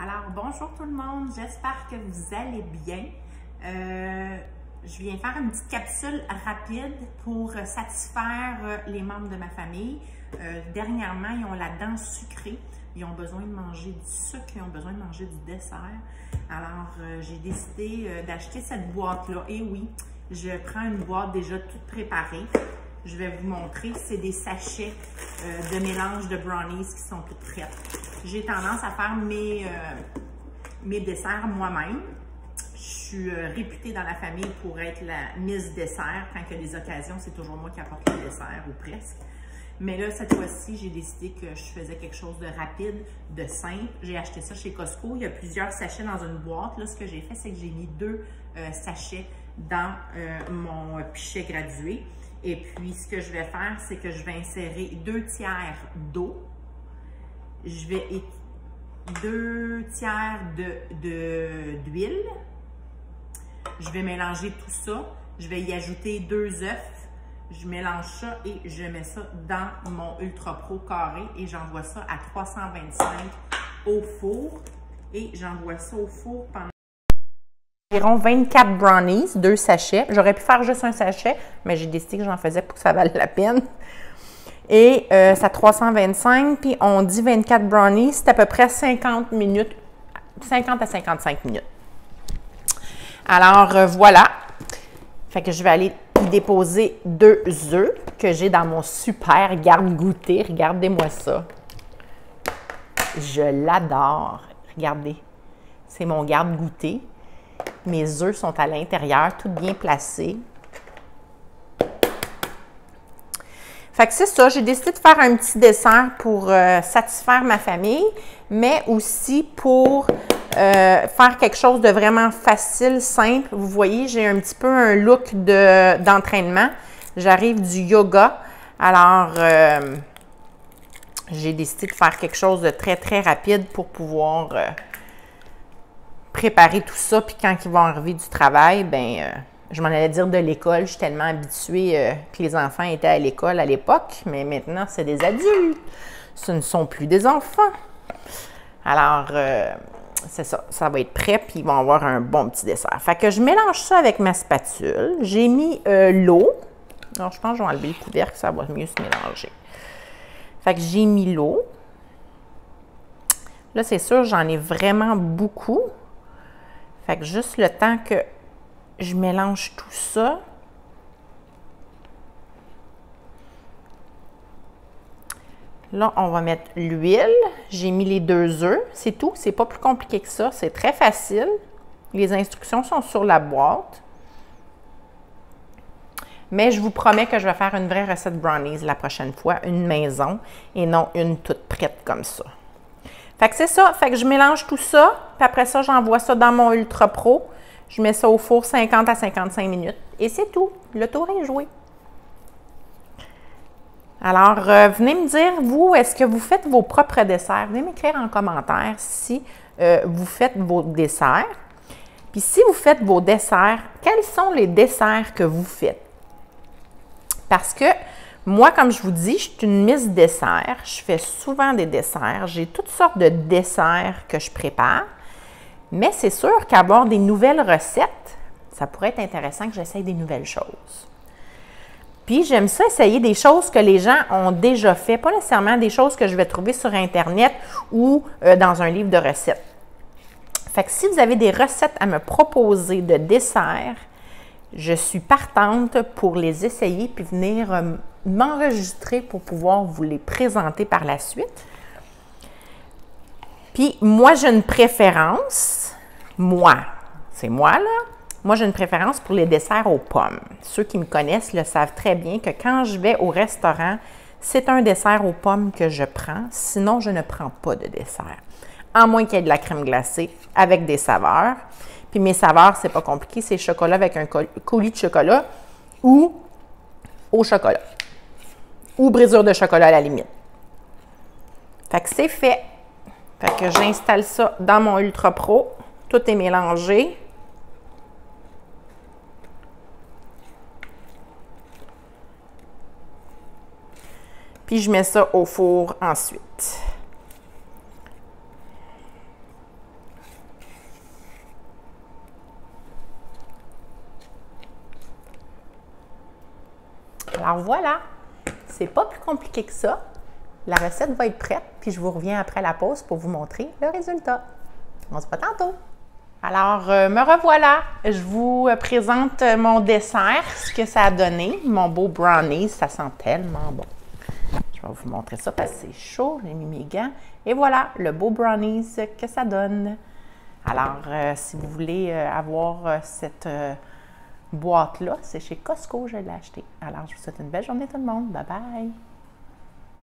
Alors, bonjour tout le monde, j'espère que vous allez bien. Je viens faire une petite capsule rapide pour satisfaire les membres de ma famille. Dernièrement, ils ont la dent sucrée, ils ont besoin de manger du sucre, ils ont besoin de manger du dessert. Alors, j'ai décidé d'acheter cette boîte-là. Et oui, je prends une boîte déjà toute préparée. Je vais vous montrer, c'est des sachets de mélange de brownies qui sont toutes prêtes. J'ai tendance à faire mes desserts moi-même. Je suis réputée dans la famille pour être la Miss Dessert. Quand il y a des occasions, c'est toujours moi qui apporte le dessert, ou presque. Mais là, cette fois-ci, j'ai décidé que je faisais quelque chose de rapide, de simple. J'ai acheté ça chez Costco. Il y a plusieurs sachets dans une boîte. Là, ce que j'ai fait, c'est que j'ai mis 2 sachets dans mon pichet gradué. Et puis, ce que je vais faire, c'est que je vais insérer 2 tiers d'eau. Je vais 2 tiers d'huile. Je vais mélanger tout ça. Je vais y ajouter 2 œufs. Je mélange ça et je mets ça dans mon Ultra Pro carré et j'envoie ça à 325 au four. Et j'envoie ça au four pendant environ 24 brownies, 2 sachets. J'aurais pu faire juste un sachet, mais j'ai décidé que j'en faisais pour que ça vaille la peine. Et c'est à 325, puis on dit 24 brownies, c'est à peu près 50 minutes, 50 à 55 minutes. Alors, voilà. Fait que je vais aller y déposer 2 œufs que j'ai dans mon super garde-goûter. Regardez-moi ça. Je l'adore. Regardez. C'est mon garde-goûter. Mes œufs sont à l'intérieur, tout bien placés. Fait que c'est ça, j'ai décidé de faire un petit dessert pour satisfaire ma famille, mais aussi pour faire quelque chose de vraiment facile, simple. Vous voyez, j'ai un petit peu un look d'entraînement. J'arrive du yoga, alors j'ai décidé de faire quelque chose de très, très rapide pour pouvoir préparer tout ça. Puis quand ils vont arriver du travail, ben je m'en allais dire de l'école. Je suis tellement habituée que les enfants étaient à l'école à l'époque, mais maintenant, c'est des adultes. Ce ne sont plus des enfants. Alors, c'est ça. Ça va être prêt, puis ils vont avoir un bon petit dessert. Fait que je mélange ça avec ma spatule. J'ai mis l'eau. Alors, je pense que je vais enlever le couvercle, ça va mieux se mélanger. Fait que j'ai mis l'eau. Là, c'est sûr, j'en ai vraiment beaucoup. Fait que juste le temps que je mélange tout ça. Là, on va mettre l'huile. J'ai mis les 2 œufs. C'est tout. C'est pas plus compliqué que ça. C'est très facile. Les instructions sont sur la boîte. Mais je vous promets que je vais faire une vraie recette brownies la prochaine fois. Une maison et non une toute prête comme ça. Fait que c'est ça. Fait que je mélange tout ça. Puis après ça, j'envoie ça dans mon Ultra Pro. Je mets ça au four 50 à 55 minutes. Et c'est tout. Le tour est joué. Alors, venez me dire, vous, est-ce que vous faites vos propres desserts? Venez m'écrire en commentaire si vous faites vos desserts. Puis si vous faites vos desserts, quels sont les desserts que vous faites? Parce que moi, comme je vous dis, je suis une Miss Dessert. Je fais souvent des desserts. J'ai toutes sortes de desserts que je prépare. Mais c'est sûr qu'avoir des nouvelles recettes, ça pourrait être intéressant que j'essaye des nouvelles choses. Puis, j'aime ça essayer des choses que les gens ont déjà fait, pas nécessairement des choses que je vais trouver sur Internet ou dans un livre de recettes. Fait que si vous avez des recettes à me proposer de desserts, je suis partante pour les essayer puis venir m'enregistrer pour pouvoir vous les présenter par la suite. Puis, moi, j'ai une préférence, c'est moi, là. Moi, j'ai une préférence pour les desserts aux pommes. Ceux qui me connaissent le savent très bien que quand je vais au restaurant, c'est un dessert aux pommes que je prends. Sinon, je ne prends pas de dessert. À moins qu'il y ait de la crème glacée avec des saveurs. Puis mes saveurs, c'est pas compliqué, c'est chocolat avec un coulis de chocolat ou au chocolat. Ou brisure de chocolat à la limite. Fait que c'est fait. Fait que j'installe ça dans mon Ultra Pro. Tout est mélangé. Puis je mets ça au four ensuite. Alors voilà, c'est pas plus compliqué que ça. La recette va être prête, puis je vous reviens après la pause pour vous montrer le résultat. On se voit tantôt. Alors, me revoilà. Je vous présente mon dessert, ce que ça a donné. Mon beau brownies, ça sent tellement bon. Je vais vous montrer ça parce que c'est chaud, j'ai mis mes gants. Et voilà, le beau brownies que ça donne. Alors, si vous voulez avoir cette boîte-là, c'est chez Costco, je l'ai acheté. Alors, je vous souhaite une belle journée tout le monde. Bye bye!